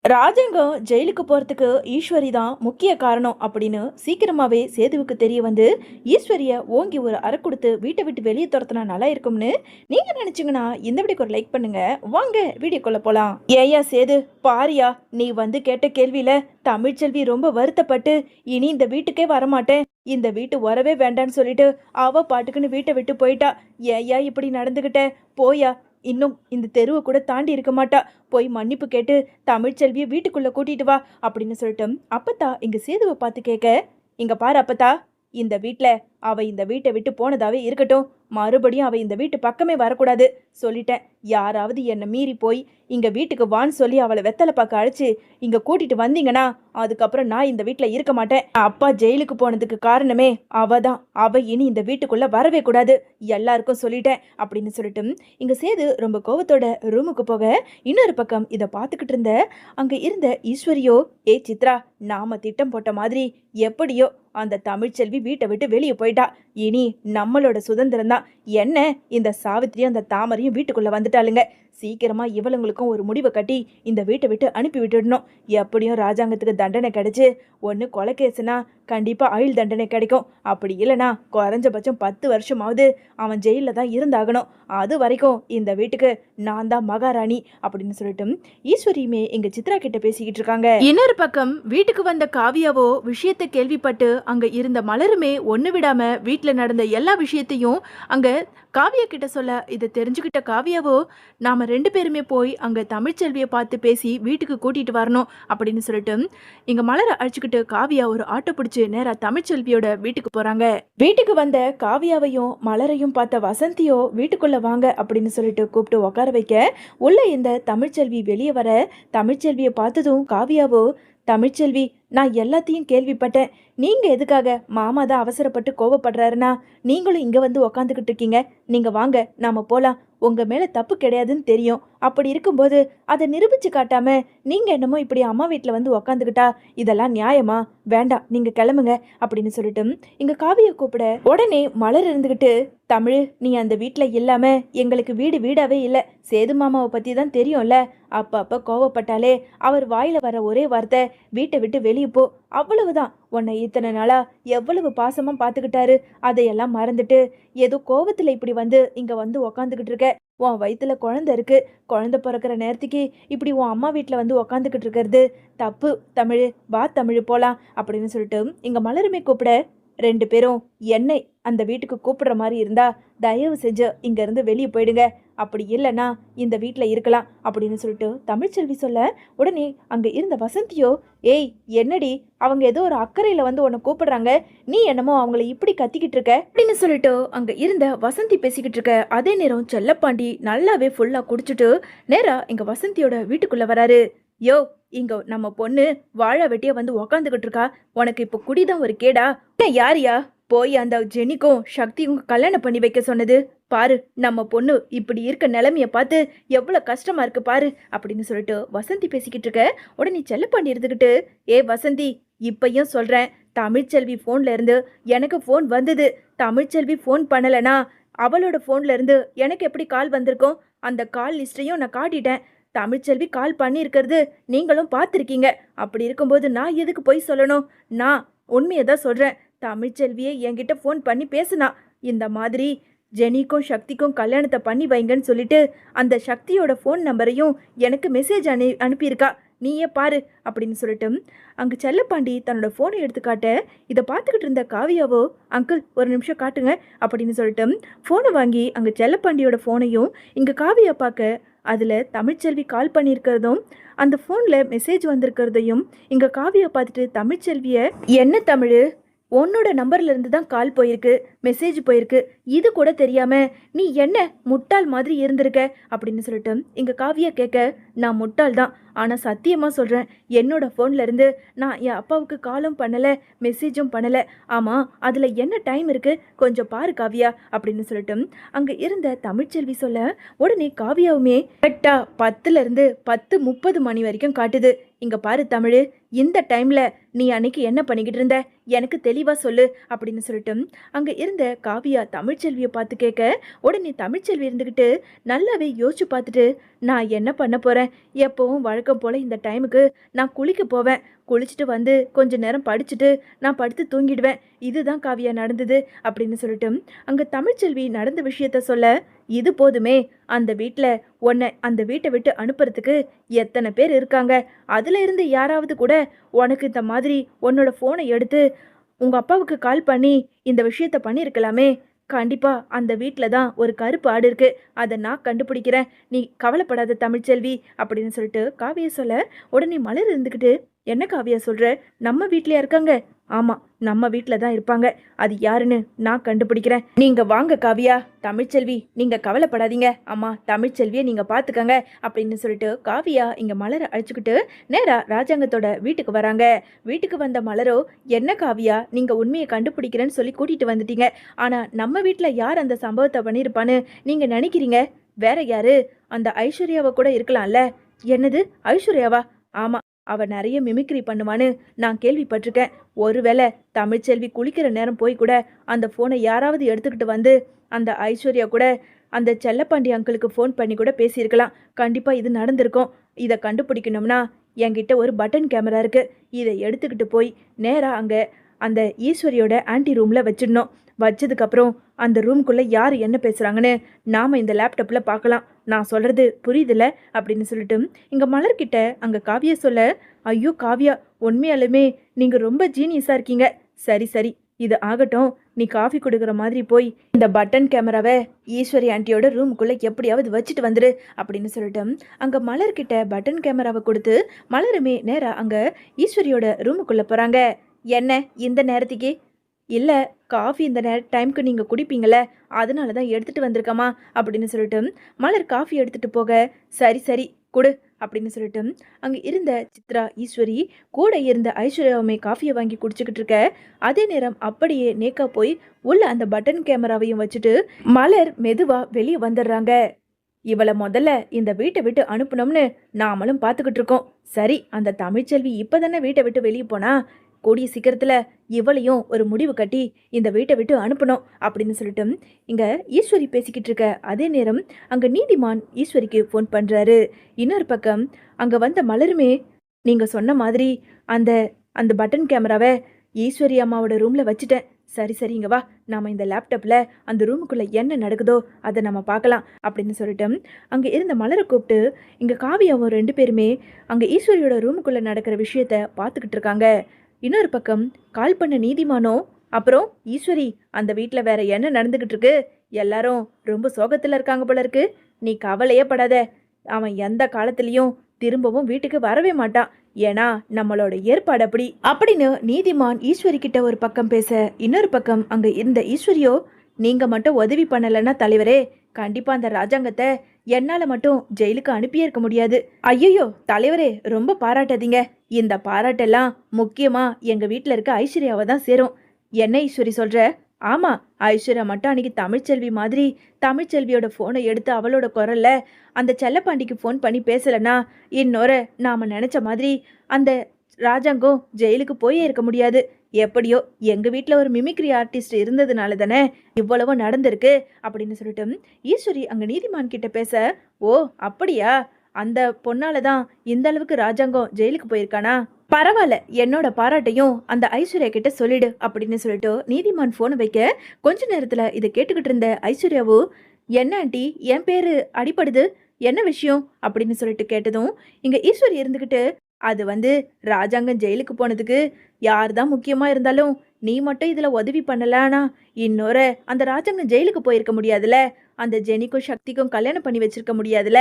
ராஜாங்கம் ஜெயிலுக்கு போறதுக்கு ஈஸ்வரி தான் முக்கிய காரணம் அப்படின்னு சீக்கிரமாவே சேதுவுக்கு தெரிய வந்து ஈஸ்வரிய ஓங்கி ஒரு அறை கொடுத்து வீட்டை விட்டு வெளியே துரத்துனா நல்லா இருக்கும்னு நீங்க நினைச்சீங்கன்னா இந்த வீடியோக்கு ஒரு லைக் பண்ணுங்க. வாங்க வீடியோக்குள்ள போலாம். ஏயா சேது, பாரியா, நீ வந்து கேட்ட கேள்வியில தமிழ்ச்செல்வி ரொம்ப வருத்தப்பட்டு இனி இந்த வீட்டுக்கே வரமாட்டேன், இந்த வீட்டு வரவே வேண்டான்னு சொல்லிட்டு அவ பாட்டுக்குன்னு வீட்டை விட்டு போயிட்டா. ஏயா இப்படி நடந்துகிட்ட? போயா, இன்னும் இந்த தெருவை கூட தாண்டி இருக்க மாட்டா. போய் மன்னிப்பு கேட்டு தமிழ்ச்செல்வியை வீட்டுக்குள்ள கூட்டிட்டு வா அப்படின்னு சொல்லிட்டு அப்பத்தா இங்க சேதுவை பார்த்து கேட்க, இங்க பாரு அப்பத்தா, இந்த வீட்டில் அவ இந்த வீட்டை விட்டு போனதாவே இருக்கட்டும், மறுபடியும் அவ இந்த வீட்டு பக்கமே வரக்கூடாது சொல்லிட்டேன். யாராவது என்னை மீறி போய் இங்க வீட்டுக்கு வான்னு சொல்லி அவளை வெத்தலை பார்க்க அழைச்சு இங்க கூட்டிட்டு வந்தீங்கன்னா அதுக்கப்புறம் நான் இந்த வீட்டில் இருக்க மாட்டேன். அப்பா ஜெயிலுக்கு போனதுக்கு காரணமே அவ தான். அவ இனி இந்த வீட்டுக்குள்ள வரவே கூடாது, எல்லாருக்கும் சொல்லிட்டேன் அப்படின்னு சொல்லிட்டு இங்க சேது ரொம்ப கோவத்தோட ரூமுக்கு போக, இன்னொரு பக்கம் இதை பார்த்துக்கிட்டு இருந்த அங்க இருந்த ஈஸ்வரியோ, ஏ சித்ரா, நாம திட்டம் போட்ட மாதிரி எப்படியோ அந்த தமிழ்ச்செல்வி வீட்டை விட்டு வெளியே போயிட்டா. இனி நம்மளோட சுதந்திரம் தான். என்ன, இந்த சாவித்திரியும் அந்த தாமரையும் வீட்டுக்குள்ள வந்துட்டாளுங்க. சீக்கிரமா இவளுங்களுக்கும் ஒரு முடிவை கட்டி இந்த வீட்டை விட்டு அனுப்பி விட்டுடணும். எப்படியும் ராஜாங்கத்துக்கு தண்டனை கிடைச்சு, ஒன்று கொலை கேசுனா கண்டிப்பா ஆயுள் தண்டனை கிடைக்கும், அப்படி இல்லைனா குறைஞ்சபட்சம் 10 வருஷமாவது அவன் ஜெயிலில் தான் இருந்தாகணும். அது வரைக்கும் இந்த வீட்டுக்கு நான் தான் மகாராணி அப்படின்னு சொல்லிட்டு ஈஸ்வரியுமே எங்க சித்ரா கிட்ட பேசிக்கிட்டு இருக்காங்க. இன்னொரு பக்கம் வீட்டுக்கு வந்த காவியாவோ விஷயத்தை கேள்விப்பட்டு அங்க இருந்த மலருமே ஒண்ணு விடாம வீட்டுல நடந்த எல்லா விஷயத்தையும் அங்க காவியா கிட்ட சொல்ல, இதை தெரிஞ்சுக்கிட்ட காவியாவோ, நாம 2 பேருமே போய் அங்க தமிழ்ச்செல்வியை பார்த்து பேசி வீட்டுக்கு கூட்டிட்டு வரணும் அப்படின்னு சொல்லிட்டு இங்க மலரை அழைச்சிக்கிட்டு காவியா ஒரு ஆட்டோ பிடிச்சு நேரா தமிழ்ச்செல்வியோட வீட்டுக்கு போறாங்க. வீட்டுக்கு வந்த காவியாவையும் மலரையும் பார்த்த வசந்தியோ வீட்டுக்குள்ள வாங்க அப்படின்னு சொல்லிட்டு கூப்பிட்டு உட்கார வைக்க, உள்ள இந்த தமிழ்ச்செல்வி வெளியே வர, தமிழ்ச்செல்வியை பார்த்ததும் காவியாவோ, தமிழ்ச்செல்வி, நான் எல்லாத்தையும் கேள்விப்பட்டேன். நீங்க எதுக்காக மாமா தான் அவசரப்பட்டு கோவப்படுறாருன்னா நீங்களும் இங்க வந்து உக்காந்துக்கிட்டு இருக்கீங்க. நீங்க வாங்க, நாம போலாம். உங்க மேல தப்பு கிடையாதுன்னு தெரியும். அப்படி இருக்கும்போது அதை நிரூபிச்சு காட்டாம நீங்க என்னமோ இப்படி அம்மா வீட்டுல வந்து உக்காந்துக்கிட்டா இதெல்லாம் நியாயமா? வேண்டாம், நீங்க கிளம்புங்க அப்படின்னு சொல்லிட்டு இங்க காவியை கூப்பிட, உடனே மலர் இருந்துகிட்டு, தமிழ், நீ அந்த வீட்டுல இல்லாம எங்களுக்கு வீடு வீடாவே இல்லை. சேது மாமாவை பத்தி தான் தெரியும்ல, அப்பப்ப கோவப்பட்டாலே அவர் வாயில வர ஒரே வார்த்தை வீட்டை விட்டு வெளியே போ, அவ்வளவுதான். உன்னை இத்தனை நாளா எவ்வளவு பாசமா பாத்துக்கிட்டாரு, அதையெல்லாம் மறந்துட்டு ஏதோ கோவத்துல இப்படி வந்து இங்க வந்து உக்காந்துக்கிட்டு இருக்க. உன் வயிற்றுல குழந்தை இருக்கு, குழந்தை பிறக்கிற நேரத்துக்கு இப்படி உன் அம்மா வீட்டில் வந்து உக்காந்துக்கிட்டு இருக்கிறது தப்பு. தமிழ், வா தமிழ் போலாம் அப்படின்னு சொல்லிட்டு இங்க மலருமே கூப்பிட, 2 பேரும் என்னை அந்த வீட்டுக்கு கூப்பிடுற மாதிரி இருந்தா தயவு செஞ்சு இங்க இருந்து வெளியே போயிடுங்க, அப்படி இல்லைன்னா இந்த வீட்டில் இருக்கலாம் அப்படின்னு சொல்லிட்டு தமிழ்ச்செல்வி சொல்ல, உடனே அங்க இருந்த வசந்தியோ, ஏய் என்னடி, அவங்க ஏதோ ஒரு அக்கறையில வந்து உன்னை கூப்பிடுறாங்க, நீ என்னமோ அவங்கள இப்படி கத்திக்கிட்டு இருக்க அப்படின்னு சொல்லிட்டு அங்க இருந்த வசந்தி பேசிக்கிட்டு இருக்க. அதே நேரம் செல்லப்பாண்டி நல்லாவே ஃபுல்லா குடிச்சிட்டு நேரா இங்க வசந்தியோட வீட்டுக்குள்ள வராரு. யோ, இங்க நம்ம பொண்ணு வாழை வெட்டிய வந்து உக்காந்துக்கிட்டு இருக்கா, உனக்கு இப்போ குடிதான் ஒரு கேடா? யாரியா போய் அந்த ஜெனிக்கும் சக்தியும் கல்யாணம் பண்ணி வைக்க சொன்னது? பாரு, நம்ம பொண்ணு இப்படி இருக்க நிலைமைய பார்த்து எவ்வளவு கஷ்டமா இருக்கு பாரு அப்படின்னு சொல்லிட்டு வசந்தி பேசிக்கிட்டு இருக்க. உடனே செல்லப்பாண்டி இருந்துகிட்டு, ஏ வசந்தி, இப்பயும் சொல்றேன், தமிழ்ச்செல்வி போன்ல இருந்து எனக்கு போன் வந்தது. தமிழ்ச்செல்வி போன் பண்ணலனா அவளோட போன்ல இருந்து எனக்கு எப்படி கால் வந்திருக்கும்? அந்த கால் லிஸ்டையும் நான் காட்டிட்டேன். தமிழ்ச்செல்வி கால் பண்ணியிருக்கிறது நீங்களும் பார்த்துருக்கீங்க. அப்படி இருக்கும்போது நான் எதுக்கு போய் சொல்லணும்? நான் உண்மையை தான் சொல்கிறேன். தமிழ்ச்செல்வியை என்கிட்ட ஃபோன் பண்ணி பேசுனா, இந்த மாதிரி ஜெனிக்கும் சக்திக்கும் கல்யாணத்தை பண்ணி வைங்கன்னு சொல்லிட்டு அந்த சக்தியோட ஃபோன் நம்பரையும் எனக்கு மெசேஜ் அனுப்பியிருக்கா, நீயே பாரு அப்படின்னு சொல்லிட்டு அங்கே செல்லப்பாண்டி தன்னோட ஃபோனை எடுத்துக்காட்ட, இதை பார்த்துக்கிட்டு இருந்த காவியாவோ, அங்கிள் ஒரு நிமிஷம் காட்டுங்க அப்படின்னு சொல்லிட்டு ஃபோனை வாங்கி அங்கே செல்லப்பாண்டியோட ஃபோனையும் இங்கே காவியா பார்க்க, அதில் தமிழ்ச்செல்வி கால் பண்ணியிருக்கிறதும் அந்த ஃபோனில் மெசேஜ் வந்திருக்கிறதையும் இங்கே காவியா பார்த்துட்டு, தமிழ்ச்செல்வியை, என்ன தமிழ், உன்னோட நம்பர்ல இருந்து தான் கால் போயிருக்கு, மெசேஜ் போயிருக்கு, இது கூட தெரியாம நீ என்ன முட்டாள் மாதிரி இருந்திருக்க அப்படின்னு சொல்லிட்டு இங்க காவியா கேட்க, நான் முட்டாள் தான், ஆனா சத்தியமா சொல்றேன், என்னோட போன்ல இருந்து நான் என் அப்பாவுக்கு காலும் பண்ணல, மெசேஜும் பண்ணல. ஆமா, அதுல என்ன டைம் இருக்கு, கொஞ்சம் பாரு காவியா அப்படின்னு சொல்லிட்டு அங்க இருந்த தமிழ்ச்செல்வி சொல்ல, உடனே காவியாவுமே கரெக்டா 10ல இருந்து 10:30 மணி வரைக்கும் காட்டுது. இங்க பாரு தமிழ், இந்த டைம்ல நீ அன்னைக்கு என்ன பண்ணிக்கிட்டு இருந்த, எனக்கு தெளிவா சொல்லு அப்படின்னு சொல்லிட்டு அங்க இருந்த காவியா தமிழ் தமிழ்ச்செல்வியை பார்த்து கேட்க, உடனே தமிழ்ச்செல்வி இருந்துக்கிட்டு நல்லாவே யோசிச்சு பார்த்துட்டு, நான் என்ன பண்ண போறேன், எப்பவும் வழக்கம் போல இந்த டைமுக்கு நான் குளிக்க போவேன். குளிச்சுட்டு வந்து கொஞ்ச நேரம் படிச்சுட்டு நான் படுத்து தூங்கிடுவேன். இதுதான் காவியா நடந்தது அப்படின்னு சொல்லிட்டு அங்க தமிழ்ச்செல்வி நடந்த விஷயத்த சொல்ல, இது போதுமே, அந்த வீட்ல உன்னை அந்த வீட்டை விட்டு அனுப்புறதுக்கு எத்தனை பேர் இருக்காங்க. அதுல இருந்து யாராவது கூட உனக்கு இந்த மாதிரி உன்னோட போனை எடுத்து உங்க அப்பாவுக்கு கால் பண்ணி இந்த விஷயத்த பண்ணியிருக்கலாமே. கண்டிப்பா அந்த வீட்ல தான் ஒரு கருப்பு ஆடு இருக்கு. அதை நான் கண்டுபிடிக்கிறேன். நீ கவலைப்படாத தமிழ்ச்செல்வி அப்படின்னு சொல்லிட்டு காவியா சொல்ல, உடனே மலர் இருந்துக்கிட்டு, என்ன காவியா சொல்ற? நம்ம வீட்லயா இருக்காங்க? ஆமா, நம்ம வீட்ல தான் இருப்பாங்க. அது யாருன்னு நான் கண்டுபிடிக்கிறேன். நீங்க வாங்க காவியா, தமிழ்ச்செல்வி நீங்க கவலைப்படாதீங்க. அம்மா தமிழ்ச்செல்வியை நீங்க பாத்துக்கங்க அப்படின்னு சொல்லிட்டு காவியா இங்க மலரை அழைச்சுக்கிட்டு நேரா ராஜாங்கத்தோட வீட்டுக்கு வராங்க. வீட்டுக்கு வந்த மலரோ, என்ன காவியா நீங்க உண்மையை கண்டுபிடிக்கிறேன்னு சொல்லி கூட்டிட்டு வந்துட்டீங்க. ஆனா நம்ம வீட்ல யார் அந்த சம்பவத்தை பண்ணியிருப்பான்னு நீங்க நினைக்கிறீங்க? வேற யாரு? அந்த ஐஸ்வர்யாவை கூட இருக்கலாம்ல. என்னது ஐஸ்வர்யாவா? ஆமா, அவ நிறைய மிமிக்ரி பண்ணுவான்னு நான் கேள்விப்பட்டிருக்கேன். ஒருவேளை தமிழ்ச்செல்வி குளிக்கிற நேரம் போய் கூட அந்த ஃபோனை யாராவது எடுத்துக்கிட்டு வந்து அந்த ஐஸ்வர்யா கூட அந்த செல்லப்பாண்டி அங்கிளுக்கு ஃபோன் பண்ணி கூட பேசியிருக்கலாம். கண்டிப்பாக இது நடந்திருக்கும். இதை கண்டுபிடிக்கணும்னா என்கிட்ட ஒரு பட்டன் கேமரா இருக்கு. இதை எடுத்துக்கிட்டு போய் நேராக அங்கே அந்த ஈஸ்வரியோட ஆன்டி ரூமில் வச்சிடணும். வச்சதுக்கப்புறம் அந்த ரூம்குள்ளே யார் என்ன பேசுகிறாங்கன்னு நாம் இந்த லேப்டாப்பில் பார்க்கலாம். நான் சொல்கிறது புரியுதுல அப்படின்னு சொல்லிட்டு இங்கே மலர்கிட்ட அங்கே காவியா சொல்ல, ஐயோ காவியா, உண்மையாலுமே நீங்கள் ரொம்ப ஜீனியஸாக இருக்கீங்க. சரி சரி, இது ஆகட்டும். நீ காஃபி கொடுக்குற மாதிரி போய் இந்த பட்டன் கேமராவை ஈஸ்வரி ஆண்டியோட ரூமுக்குள்ளே எப்படியாவது வச்சுட்டு வந்துடு அப்படின்னு சொல்லிட்டு அங்கே மலர்கிட்ட பட்டன் கேமராவை கொடுத்து மலருமே நேராக அங்கே ஈஸ்வரியோட ரூமுக்குள்ளே போகிறாங்க. என்ன இந்த நேரத்துக்கு? இல்லை, காஃபி இந்த டைமுக்கு நீங்கள் குடிப்பீங்கள, அதனால தான் எடுத்துகிட்டு வந்திருக்கமா அப்படின்னு சொல்லிட்டு மலர் காஃபி எடுத்துகிட்டு போக, சரி சரி கொடு அப்படின்னு சொல்லிட்டு அங்கே இருந்த சித்ரா ஈஸ்வரி கூட இருந்த ஐஸ்வர்யாவுமே காஃபியை வாங்கி குடிச்சுக்கிட்டு இருக்க. அதே நேரம் அப்படியே நேக்கா போய் உள்ள அந்த பட்டன் கேமராவையும் வச்சுட்டு மலர் மெதுவாக வெளியே வந்துடுறாங்க. இவளை முதல்ல இந்த வீட்டை விட்டு அனுப்பணும்னு நாமளும் பார்த்துக்கிட்டு இருக்கோம். சரி, அந்த தமிழ்ச்செல்வி இப்போ தானே வீட்டை விட்டு வெளியே போனா, கூடிய சீக்கிரத்தில் இவளையும் ஒரு முடிவு கட்டி இந்த வீட்டை விட்டு அனுப்பணும் அப்படின்னு சொல்லிட்டு இங்கே ஈஸ்வரி பேசிக்கிட்டு இருக்க. அதே நேரம் அங்கே நீதிமான் ஈஸ்வரிக்கு ஃபோன் பண்ணுறாரு. இன்னொரு பக்கம் அங்கே வந்த மலருமே, நீங்கள் சொன்ன மாதிரி அந்த அந்த பட்டன் கேமராவை ஈஸ்வரி அம்மாவோட ரூமில் வச்சுட்டேன். சரி சரி, இங்கே வா, நாம் இந்த லேப்டாப்பில் அந்த ரூமுக்குள்ளே என்ன நடக்குதோ அதை நம்ம பார்க்கலாம் அப்படின்னு சொல்லிட்டு அங்கே இருந்த மலரை கூப்பிட்டு இங்கே காவியாவும் ரெண்டு பேருமே அங்கே ஈஸ்வரியோட ரூமுக்குள்ளே நடக்கிற விஷயத்த பார்த்துக்கிட்டு இருக்காங்க. இன்னொரு பக்கம் கால் பண்ண நீதிமானோ, அப்புறம் ஈஸ்வரி, அந்த வீட்டில் வேற என்ன நடந்துக்கிட்டு இருக்கு? எல்லாரும் ரொம்ப சோகத்தில் இருக்காங்க போல இருக்கு. நீ கவலையே படாத, அவன் எந்த காலத்துலேயும் திரும்பவும் வீட்டுக்கு வரவே மாட்டான். ஏன்னா நம்மளோட ஏற்பாடு அப்படி அப்படின்னு நீதிமான் ஈஸ்வரி கிட்ட ஒரு பக்கம் பேச, இன்னொரு பக்கம் அங்க இருந்த ஈஸ்வரியோ, நீங்க மட்டும் உதவி பண்ணலன்னா தலைவரே, கண்டிப்பா அந்த ராஜாங்கத்தை என்னால மட்டும் ஜெயிலுக்கு அனுப்பியே இருக்க முடியாது. ஐயோ தலைவரே, ரொம்ப பாராட்டாதீங்க. இந்த பாராட்டெல்லாம் முக்கியமா எங்க வீட்டுல இருக்க ஐஸ்வர்யாவை தான் சேரும். என்ன ஈஸ்வரி சொல்ற? ஆமா, ஐஸ்வர்யா மட்டும் அன்னைக்கு தமிழ்ச்செல்வி மாதிரி தமிழ்ச்செல்வியோட ஃபோனை எடுத்து அவளோட குரல்ல அந்த செல்லப்பாண்டிக்கு ஃபோன் பண்ணி பேசலன்னா இன்னொரு நாம நினைச்ச மாதிரி அந்த ராஜாங்கம் ஜெயிலுக்கு போயே இருக்க முடியாது. எப்படியோ எங்க வீட்டில் ஒரு மிமிக்ரி ஆர்டிஸ்ட் இருந்ததுனால தானே இவ்வளவோ நடந்திருக்கு அப்படின்னு சொல்லிட்டு ஈஸ்வரி அங்க நீதிமான் கிட்ட பேச, ஓ அப்படியா, அந்த பொண்ணால தான் இந்த அளவுக்கு ராஜாங்கம் ஜெயிலுக்கு போயிருக்கானா? பரவாயில்ல, என்னோட பாராட்டையும் அந்த ஐஸ்வர்யா கிட்ட சொல்லிடு அப்படின்னு சொல்லிட்டு நீதிமான் போனை வைக்க, கொஞ்ச நேரத்துல இதை கேட்டுக்கிட்டு இருந்த ஐஸ்வர்யாவோ, என்ன ஆண்டி என் பேரு அடிப்படுது, என்ன விஷயம் அப்படின்னு சொல்லிட்டு கேட்டதும் இங்க ஈஸ்வரி இருந்துகிட்டு, அது ராஜாங்கம் ஜெயிலுக்கு போனதுக்கு யார் தான் முக்கியமா இருந்தாலும் நீ மட்டும் இதுல உதவி பண்ணலானா இன்னொரு அந்த ராஜாங்கம் ஜெயிலுக்கு போயிருக்க முடியாதுல, அந்த ஜெனிக்கும் சக்திக்கும் கல்யாணம் பண்ணி வச்சிருக்க முடியாதுல,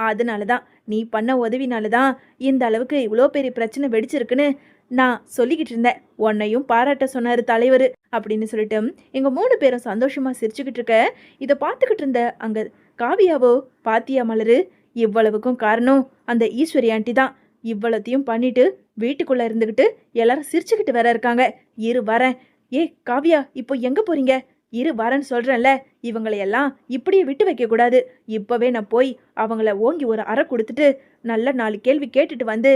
அதனாலதான் நீ பண்ண உதவினாலதான் இந்த அளவுக்கு இவ்வளோ பெரிய பிரச்சனை வெடிச்சிருக்குன்னு நான் சொல்லிக்கிட்டு இருந்தேன். உன்னையும் பாராட்ட சொன்னாரு தலைவர் அப்படின்னு சொல்லிட்டு எங்க 3 பேரும் சந்தோஷமா சிரிச்சுக்கிட்டு இருக்க. இதை பார்த்துக்கிட்டு இருந்த அங்க காவியாவோ, பாத்தியா மலரு, இவ்வளவுக்கும் காரணம் அந்த ஈஸ்வரி ஆண்டி தான். இவ்வளத்தையும் பண்ணிட்டு வீட்டுக்குள்ள இருந்துகிட்டு எல்லாரும் சிரிச்சுக்கிட்டு வேற இருக்காங்க. இரு வரேன். ஏ காவியா, இப்போ எங்க போறீங்க? இரு வரேன்னு சொல்றேன்ல, இவங்களையெல்லாம் இப்படியே விட்டு வைக்க கூடாது. இப்பவே நான் போய் அவங்கள ஓங்கி ஒரு அறை கொடுத்துட்டு நல்ல 4 கேள்வி கேட்டுட்டு வந்து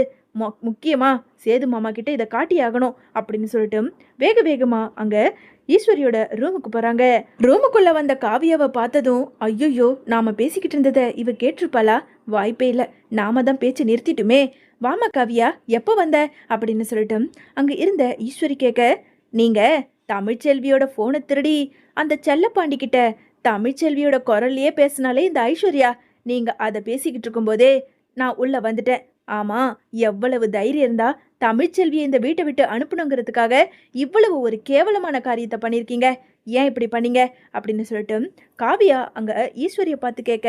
முக்கியமா சேது மாமா கிட்ட இதை காட்டி ஆகணும் அப்படின்னு சொல்லிட்டு வேக வேகமா அங்க ஈஸ்வரியோட ரூமுக்கு போறாங்க. ரூமுக்குள்ள வந்த காவியாவை பார்த்ததும் ஐயோ நாம பேசிக்கிட்டு இருந்ததை இவ கேட்டிருப்பாளா? வாய்ப்பே இல்ல. நாம தான் பேச்சு நிறுத்திட்டுமே. வாமா காவியா, எப்போ வந்த அப்படின்னு சொல்லிட்டு அங்க இருந்த ஈஸ்வரி கேட்க, நீங்க தமிழ்ச்செல்வியோட போனை திருடி அந்த செல்லப்பாண்டி கிட்ட தமிழ்ச்செல்வியோட குரல்லையே பேசினாலே இந்த ஐஸ்வர்யா, நீங்க அதை பேசிக்கிட்டு இருக்கும்போதே நான் உள்ள வந்துட்டேன். ஆமா, எவ்வளவு தைரியம் இருந்தா தமிழ்ச்செல்வியை இந்த வீட்டை விட்டு அனுப்பணுங்கிறதுக்காக இவ்வளவு ஒரு கேவலமான காரியத்தை பண்ணியிருக்கீங்க. ஏன் இப்படி பண்ணீங்க அப்படின்னு சொல்லிட்டு காவியா அங்க ஈஸ்வரியை பார்த்து கேட்க,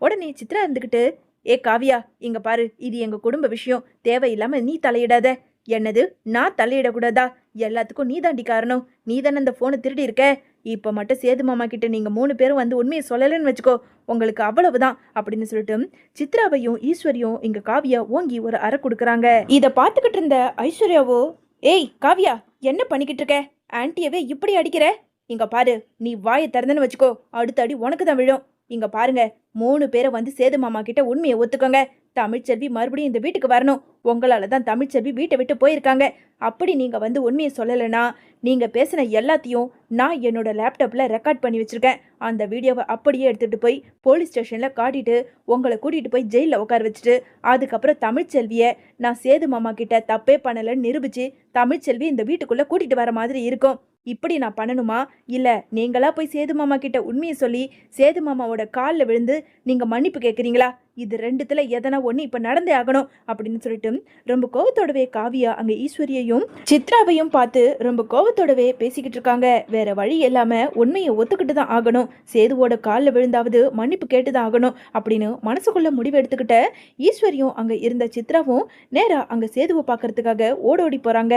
உடனே சித்ரா இருந்துக்கிட்டு, ஏ காவியா, இங்க பாரு, இது எங்க குடும்ப விஷயம், தேவையில்லாம நீ தலையிடாத. என்னது, நான் தலையிடக்கூடாதா? எல்லாத்துக்கும் நீ தாண்டி காரணம். நீ தானே அந்த போனை திருடி இருக்க. இப்ப மட்டும் சேது மாமா கிட்ட நீங்க 3 பேரும் வந்து உண்மையை சொல்லலன்னு வச்சுக்கோ, உங்களுக்கு அவ்வளவுதான் அப்படின்னு சொல்லிட்டு சித்ராவையும் ஈஸ்வரியும் இங்க காவியா ஓங்கி ஒரு அறை கொடுக்குறாங்க. இதை பார்த்துக்கிட்டு இருந்த ஐஸ்வர்யாவோ, ஏய் காவியா, என்ன பண்ணிக்கிட்டு இருக்க? ஆன்ட்டியவே இப்படி அடிக்கிற? இங்க பாரு, நீ வாயை திறந்தன்னு வச்சுக்கோ, அடுத்த அடி உனக்கு தான் விழும். இங்க பாருங்க, 3 பேரை வந்து சேது மாமா கிட்ட உண்மையை ஒத்துக்கோங்க. தமிழ்ச்செல்வி மறுபடியும் இந்த வீட்டுக்கு வரணும். உங்களால தான் தமிழ்ச்செல்வி வீட்டை விட்டு போயிருக்காங்க. அப்படி நீங்க வந்து உண்மையை சொல்லலைன்னா நீங்க பேசின எல்லாத்தையும் நான் என்னோட லேப்டாப்ல ரெக்கார்ட் பண்ணி வச்சிருக்கேன். அந்த வீடியோவை அப்படியே எடுத்துட்டு போய் போலீஸ் ஸ்டேஷன்ல காட்டிட்டு உங்களை கூட்டிட்டு போய் ஜெயிலில் உட்கார வச்சுட்டு அதுக்கப்புறம் தமிழ்ச்செல்வியை நான் சேது மாமா கிட்ட தப்பே பண்ணலைன்னு நிரூபிச்சு தமிழ்ச்செல்வி இந்த வீட்டுக்குள்ள கூட்டிட்டு வர மாதிரி இருக்கும். இப்படி நான் பண்ணணுமா, இல்ல நீங்களா போய் சேது மாமா கிட்ட உண்மையை சொல்லி சேது மாமாவோட காலில் விழுந்து நீங்க மன்னிப்பு கேட்குறீங்களா? இது ரெண்டுத்துல எதனா ஒன்று இப்ப நடந்தே ஆகணும் அப்படின்னு சொல்லிட்டு ரொம்ப கோவத்தோடவே காவியா அங்க ஈஸ்வரியையும் சித்ராவையும் பார்த்து ரொம்ப கோவத்தோடவே பேசிக்கிட்டு இருக்காங்க. வேற வழி இல்லாம உண்மையை ஒத்துக்கிட்டு தான் ஆகணும், சேதுவோட காலில் விழுந்தாவது மன்னிப்பு கேட்டுதான் ஆகணும் அப்படின்னு மனசுக்குள்ள முடிவு எடுத்துக்கிட்ட ஈஸ்வரியும் அங்க இருந்த சித்ராவும் நேரா அங்க சேதுவை பார்க்கறதுக்காக ஓடோடி போறாங்க.